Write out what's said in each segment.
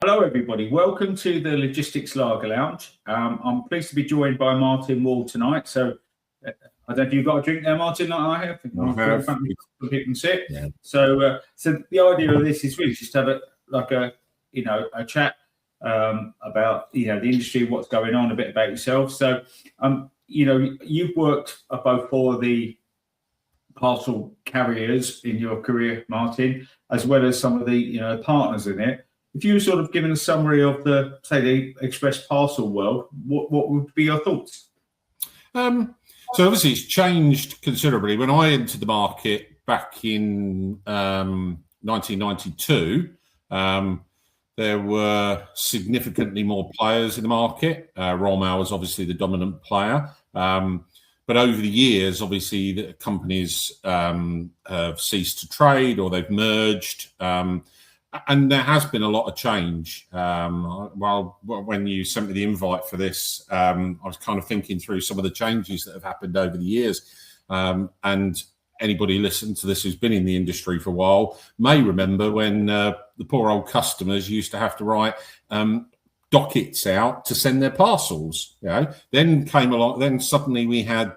Hello, everybody. Welcome to the Logistics Lager Lounge. I'm pleased to be joined by Martin Wall tonight. So, I don't know if you've got a drink there, Martin, like I have. People can sit. Yeah. So the idea of this is really just to have a chat about the industry, what's going on, a bit about yourself. So, you've worked both for the parcel carriers in your career, Martin, as well as some of the partners in it. If you were sort of giving a summary of the express parcel world, what would be your thoughts? So obviously it's changed considerably. When I entered the market back in 1992, there were significantly more players in the market. Royal Mail was obviously the dominant player. But over the years, obviously, the companies have ceased to trade or they've merged. And there has been a lot of change. When you sent me the invite for this, I was kind of thinking through some of the changes that have happened over the years. And anybody listening to this who's been in the industry for a while may remember when the poor old customers used to have to write dockets out to send their parcels. Then came along. Then suddenly we had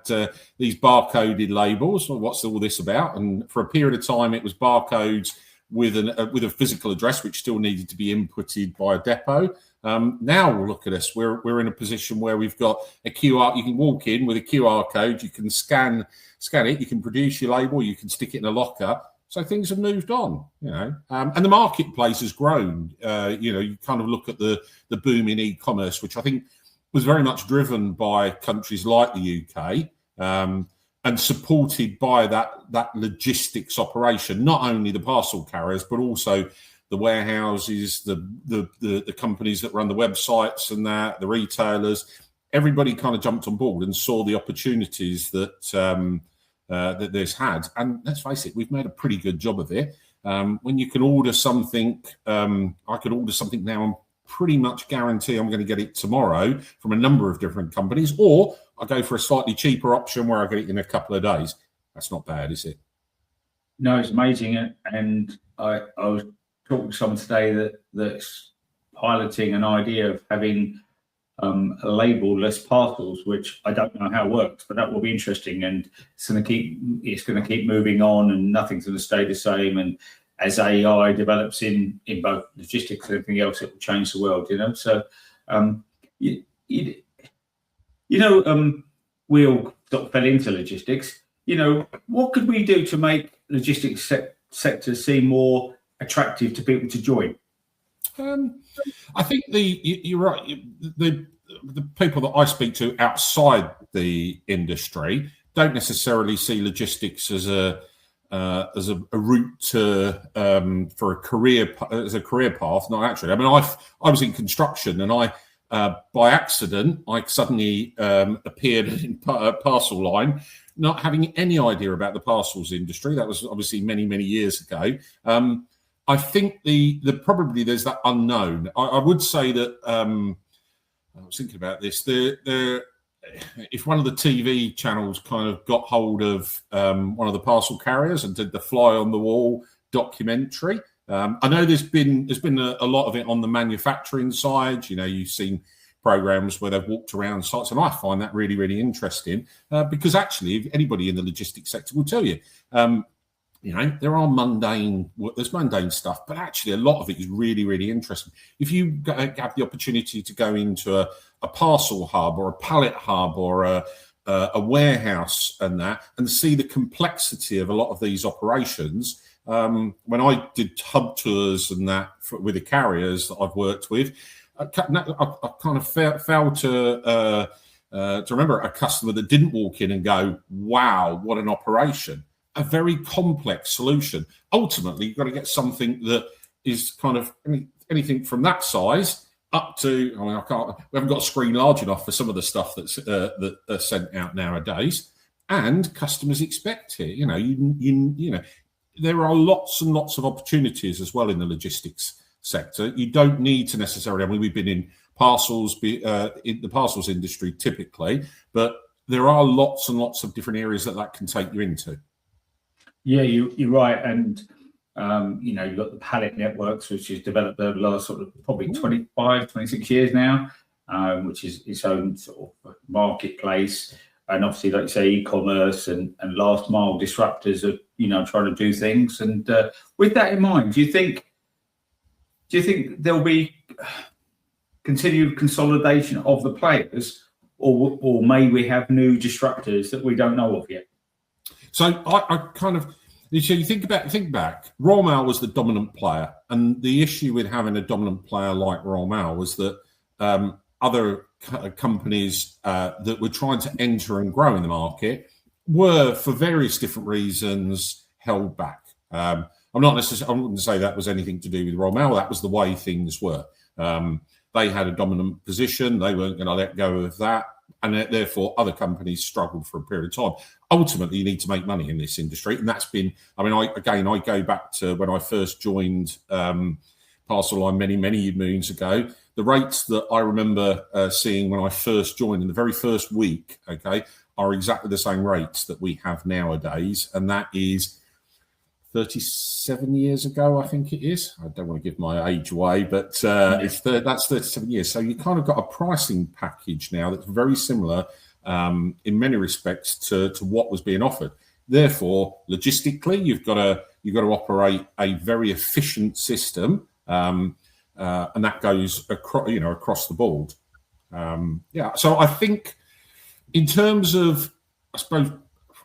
these barcoded labels. Well, what's all this about? And for a period of time, it was barcodes with a physical address, which still needed to be inputted by a depot. Now look at us. We're in a position where we've got a QR. You can walk in with a QR code. You can scan it. You can produce your label. You can stick it in a locker. So things have moved on, and the marketplace has grown. You kind of look at the boom in e-commerce, which I think was very much driven by countries like the UK. And supported by that logistics operation, not only the parcel carriers, but also the warehouses, the companies that run the websites and the retailers. Everybody kind of jumped on board and saw the opportunities that this had. And let's face it, we've made a pretty good job of it. When you can order something, I could order something now and pretty much guarantee I'm going to get it tomorrow from a number of different companies, or I go for a slightly cheaper option where I get it in a couple of days. That's not bad, is it? No, it's amazing. And I was talking to someone today that's piloting an idea of having a label-less parcels, which I don't know how it works, but that will be interesting. And it's going to keep moving on, and nothing's going to stay the same. And as AI develops in both logistics and everything else, it will change the world. So we all sort of fell into logistics. What could we do to make logistics sector seem more attractive to people to join? I think you're right. The people that I speak to outside the industry don't necessarily see logistics as a route to for a career path. Not actually. I mean, I was in construction, and by accident, I suddenly appeared in Parcel Line, not having any idea about the parcels industry. That was obviously many, many years ago. I think probably there's that unknown. I would say that I was thinking about this. If one of the TV channels kind of got hold of one of the parcel carriers and did the fly on the wall documentary. I know there's been a lot of it on the manufacturing side. You've seen programs where they've walked around sites, and I find that really, really interesting because actually, if anybody in the logistics sector will tell you, there's mundane stuff, but actually a lot of it is really, really interesting. If you have the opportunity to go into a parcel hub or a pallet hub or a warehouse and see the complexity of a lot of these operations. When I did hub tours and with the carriers that I've worked with, I kind of failed to remember a customer that didn't walk in and go, "Wow, what an operation!" A very complex solution. Ultimately, you've got to get something that is kind of anything from that size up to. I mean, we haven't got a screen large enough for some of the stuff that's sent out nowadays, and customers expect it. There are lots and lots of opportunities as well in the logistics sector. You don't need to necessarily. I mean, we've been in parcels, in the parcels industry typically, but there are lots and lots of different areas that can take you into. Yeah, you're right. And You've got the Pallet Networks, which has developed over the last sort of probably 25, 26 years now, which is its own sort of marketplace. And obviously, like you say, e-commerce and last mile disruptors are, trying to do things. And with that in mind, do you think there'll be continued consolidation of the players, or may we have new disruptors that we don't know of yet? So I kind of, so you think back, Royal Mail was the dominant player, and the issue with having a dominant player like Royal Mail was that other companies that were trying to enter and grow in the market were, for various different reasons, held back. I wouldn't say that was anything to do with Royal Mail. That was the way things were. They had a dominant position. They weren't going to let go of that. And therefore, other companies struggled for a period of time. Ultimately, you need to make money in this industry. And that's been, I go back to when I first joined Parcel Line many moons ago. The rates that I remember seeing when I first joined in the very first week, are exactly the same rates that we have nowadays. And that is 37 years ago, I think it is. I don't want to give my age away, but that's 37 years. So you kind of got a pricing package now that's very similar in many respects to what was being offered. Therefore, logistically, you've got to operate a very efficient system, and that goes across the board. So I think in terms of, I suppose,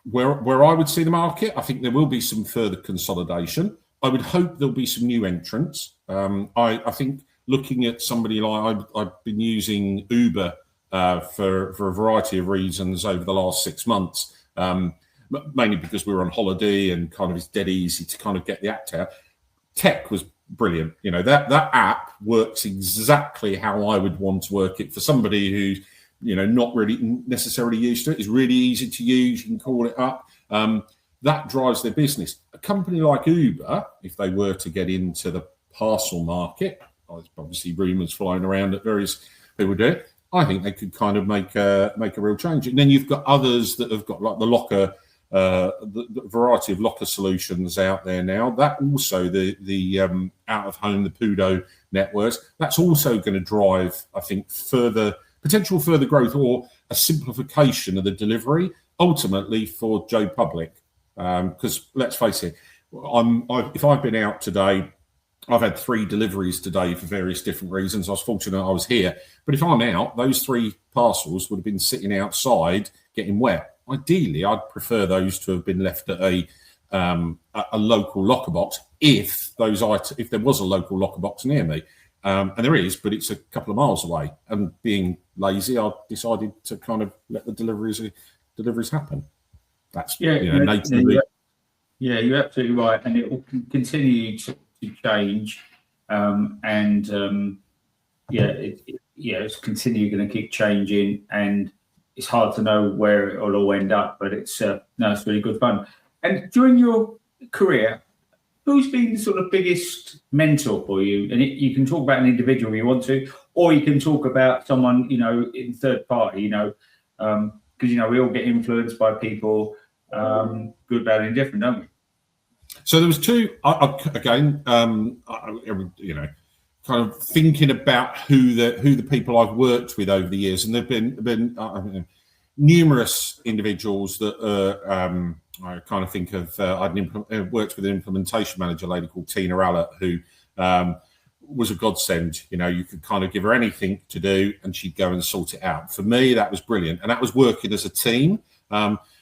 where I would see the market, I think there will be some further consolidation. I would hope there'll be some new entrants. I think looking at somebody like, I've been using Uber for a variety of reasons over the last 6 months, mainly because we were on holiday and kind of it's dead easy to kind of get the act out. Tech was brilliant. That app works exactly how I would want to work it for somebody who's not really necessarily used to it. It's really easy to use. You can call it up. That drives their business. A company like Uber, if they were to get into the parcel market, there's obviously rumours flying around that various people do it. I think they could kind of make a real change. And then you've got others that have got like the locker, the variety of locker solutions out there now. That also the out of home, the Pudo networks. That's also going to drive, I think, potential further growth or a simplification of the delivery, ultimately for Joe Public. Because let's face it, if I've been out today, I've had 3 deliveries today for various different reasons. I was fortunate I was here. But if I'm out, those 3 parcels would have been sitting outside getting wet. Ideally, I'd prefer those to have been left at a local locker box if there was a local locker box near me. And there is, but it's a couple of miles away. And being lazy, I decided to kind of let the deliveries happen. That's you're absolutely right, and it will continue to change. It's continue going to keep changing, and it's hard to know where it will all end up. But it's really good fun. And during your career, who's been the sort of biggest mentor for you? And you can talk about an individual if you want to, or you can talk about someone, in third party, because, we all get influenced by people, good, bad, and indifferent, don't we? So there was 2, kind of thinking about who the people I've worked with over the years. And there've been numerous individuals that I kind of think of. I'd worked with an implementation manager, a lady called Tina Allett, who was a godsend. You could kind of give her anything to do and she'd go and sort it out. For me, that was brilliant. And that was working as a team.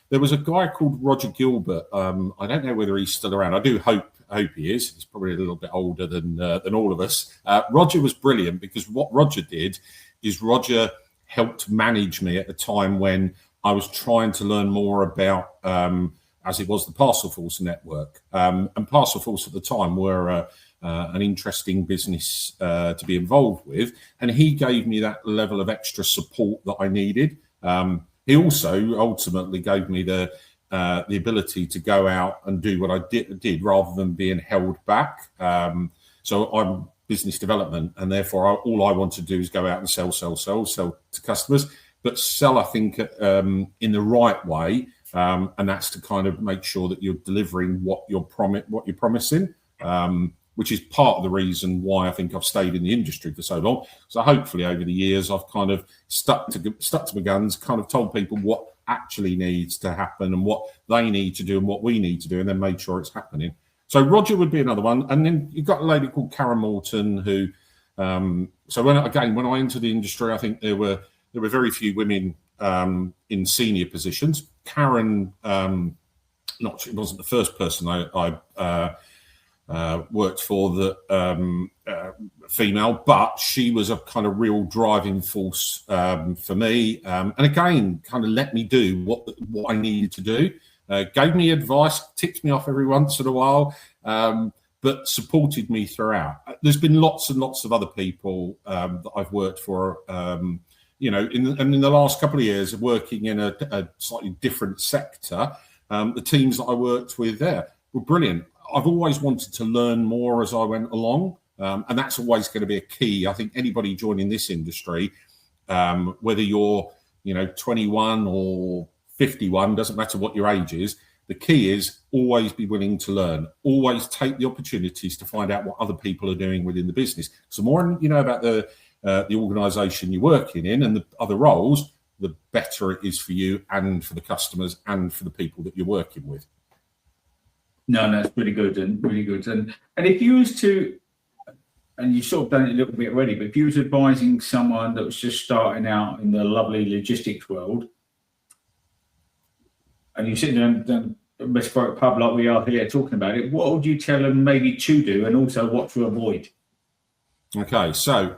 There was a guy called Roger Gilbert. I don't know whether he's still around. I do hope he is. He's probably a little bit older than all of us. Roger was brilliant because what Roger did is Roger helped manage me at the time when I was trying to learn more about, as it was, the Parcelforce network. And Parcelforce at the time were an interesting business to be involved with. And he gave me that level of extra support that I needed. He also ultimately gave me the ability to go out and do what I did rather than being held back. So I'm business development, and therefore all I want to do is go out and sell to customers, but sell, I think, in the right way, and that's to kind of make sure that you're delivering what you're promising. which is part of the reason why I think I've stayed in the industry for so long. So hopefully over the years, I've kind of stuck to my guns, kind of told people what actually needs to happen and what they need to do and what we need to do, and then made sure it's happening. So Roger would be another one. And then you've got a lady called Karen Morton who, so when I entered the industry, I think there were very few women in senior positions. Karen, she wasn't the first person I worked for that female, but she was a kind of real driving force for me, and again kind of let me do what I needed to do, gave me advice, ticked me off every once in a while, but supported me throughout. There's been lots and lots of other people that I've worked for, in the last couple of years of working in a slightly different sector. The teams that I worked with there were brilliant. I've always wanted to learn more as I went along, and that's always going to be a key. I think anybody joining this industry, whether you're 21 or 51, doesn't matter what your age is, the key is always be willing to learn. Always take the opportunities to find out what other people are doing within the business. So the more you know about the organisation you're working in and the other roles, the better it is for you and for the customers and for the people that you're working with. No, it's really good and really good. And if you was to, and you've sort of done it a little bit already, but if you was advising someone that was just starting out in the lovely logistics world, and you're sitting down at a Westbrook pub like we are here talking about it, what would you tell them maybe to do and also what to avoid? Okay, so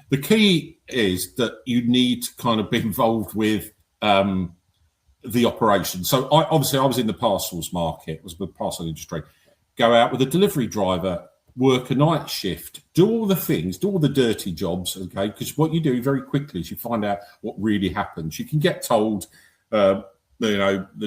the key is that you need to kind of be involved with the operation. So I was in the parcels market, was the parcel industry. Go out with a delivery driver, work a night shift, do all the things, do all the dirty jobs, okay? Because what you do very quickly is you find out what really happens. You can get told, the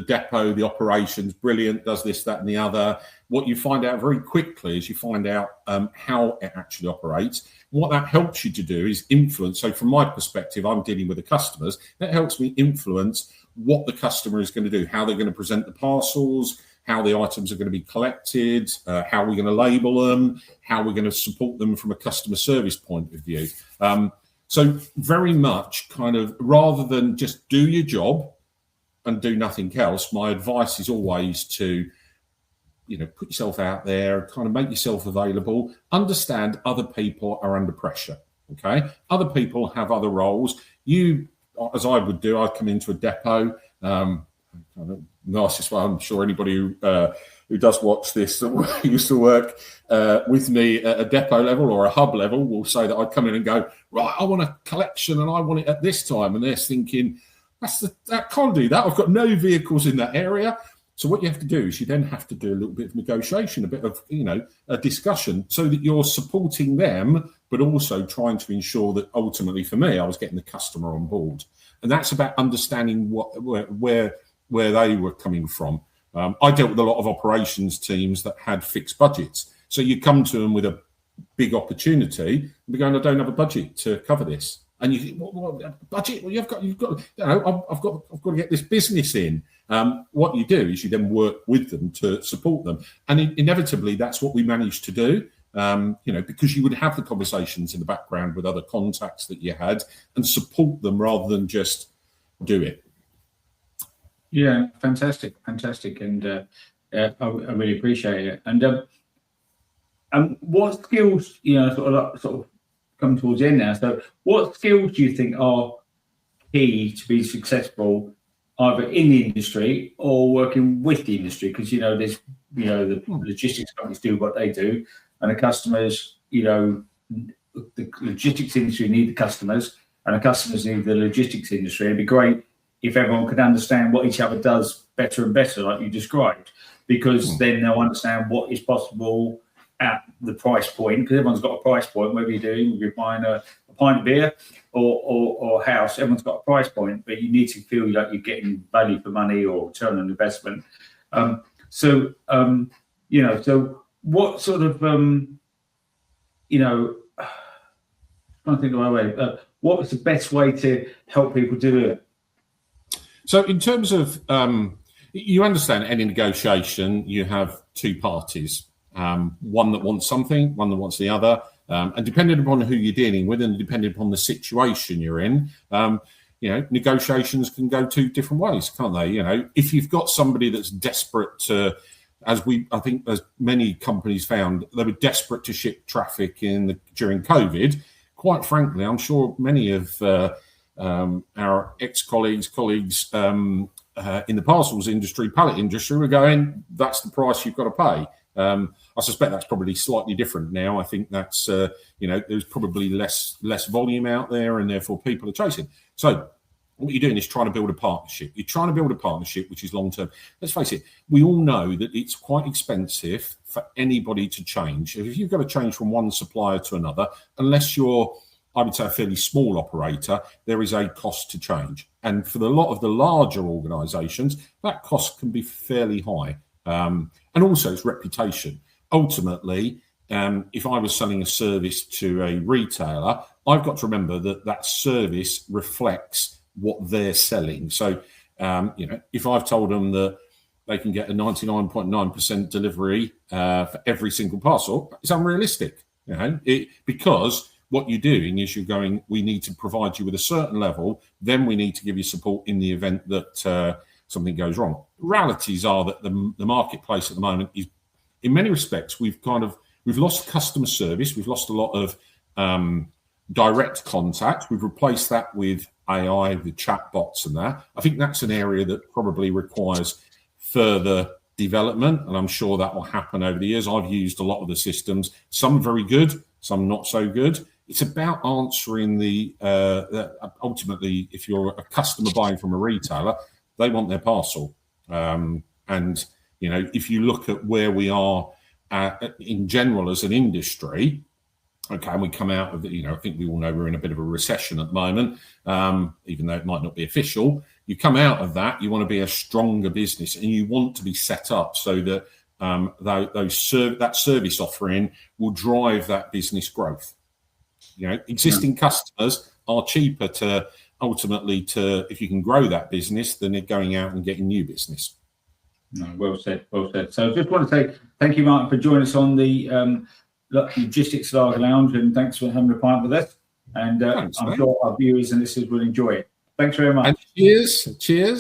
depot, the operations, brilliant, does this, that, and the other. What you find out very quickly is you find out how it actually operates. And what that helps you to do is influence. So from my perspective, I'm dealing with the customers. That helps me influence what the customer is going to do, how they're going to present the parcels, how the items are going to be collected, how we're going to label them, how we're going to support them from a customer service point of view. So very much kind of rather than just do your job and do nothing else, my advice is always to, put yourself out there, kind of make yourself available, understand other people are under pressure, okay? Other people have other roles. You, as I would do, I'd come into a depot, nicest way, I'm sure anybody who does watch this that used to work with me at a depot level or a hub level will say that I'd come in and go, right, I want a collection and I want it at this time. And they're thinking, that can't do that. I've got no vehicles in that area. So what you have to do is you then have to do a little bit of negotiation, a bit of, a discussion so that you're supporting them, but also trying to ensure that ultimately for me, I was getting the customer on board. And that's about understanding where they were coming from. I dealt with a lot of operations teams that had fixed budgets. So you come to them with a big opportunity and be going, I don't have a budget to cover this. And you think, what budget? Well, you've got. I've got to get this business in. What you do is you then work with them to support them, and inevitably that's what we managed to do. Because you would have the conversations in the background with other contacts that you had and support them rather than just do it. Yeah, fantastic, and I really appreciate it. And what skills, sort of come towards the end now. So what skills do you think are key to be successful either in the industry or working with the industry? Because, there's, the logistics companies do what they do and the customers, the logistics industry need the customers and the customers need the logistics industry. It'd be great if everyone could understand what each other does better and better, like you described, because then they'll understand what is possible at the price point, because everyone's got a price point, whether you're buying a pint of beer or a house, everyone's got a price point, but you need to feel like you're getting value for money or return on investment. So what sort of, trying to think of my way, what was the best way to help people do it? So in terms of, you understand any negotiation, you have two parties. one that wants something, one that wants the other. And depending upon who you're dealing with and depending upon the situation you're in, negotiations can go two different ways, can't they? If you've got somebody that's desperate to, as many companies found, they were desperate to ship traffic during COVID. Quite frankly, I'm sure many of our ex-colleagues, colleagues in the parcels industry, pallet industry, were going, that's the price you've got to pay. I suspect that's probably slightly different now. I think that's, there's probably less volume out there and therefore people are chasing. So what you're doing is trying to build a partnership. You're trying to build a partnership which is long-term. Let's face it, we all know that it's quite expensive for anybody to change. If you've got to change from one supplier to another, unless you're, I would say, a fairly small operator, there is a cost to change. And for a lot of the larger organisations, that cost can be fairly high. And also its reputation. Ultimately, if I was selling a service to a retailer, I've got to remember that service reflects what they're selling. So, if I've told them that they can get a 99.9% delivery for every single parcel, it's unrealistic, because what you're doing is you're going, we need to provide you with a certain level, then we need to give you support in the event that something goes wrong. Realities are that the marketplace at the moment is, in many respects, we've lost customer service. We've lost a lot of direct contact. We've replaced that with AI, with chatbots and that. I think that's an area that probably requires further development, and I'm sure that will happen over the years. I've used a lot of the systems, some very good, some not so good. It's about answering ultimately, if you're a customer buying from a retailer, they want their parcel. If you look at where we are in general as an industry, okay, and we come out of I think we all know we're in a bit of a recession at the moment, even though it might not be official. You come out of that, you want to be a stronger business, and you want to be set up so that that service offering will drive that business growth. Existing customers are cheaper to ultimately if you can grow that business than going out and getting new business. No, well said. So I just want to say thank you, Martin, for joining us on the Logistics Lager Lounge, and thanks for having a pint with us. And I'm sure our viewers and listeners will enjoy it. Thanks very much. And cheers.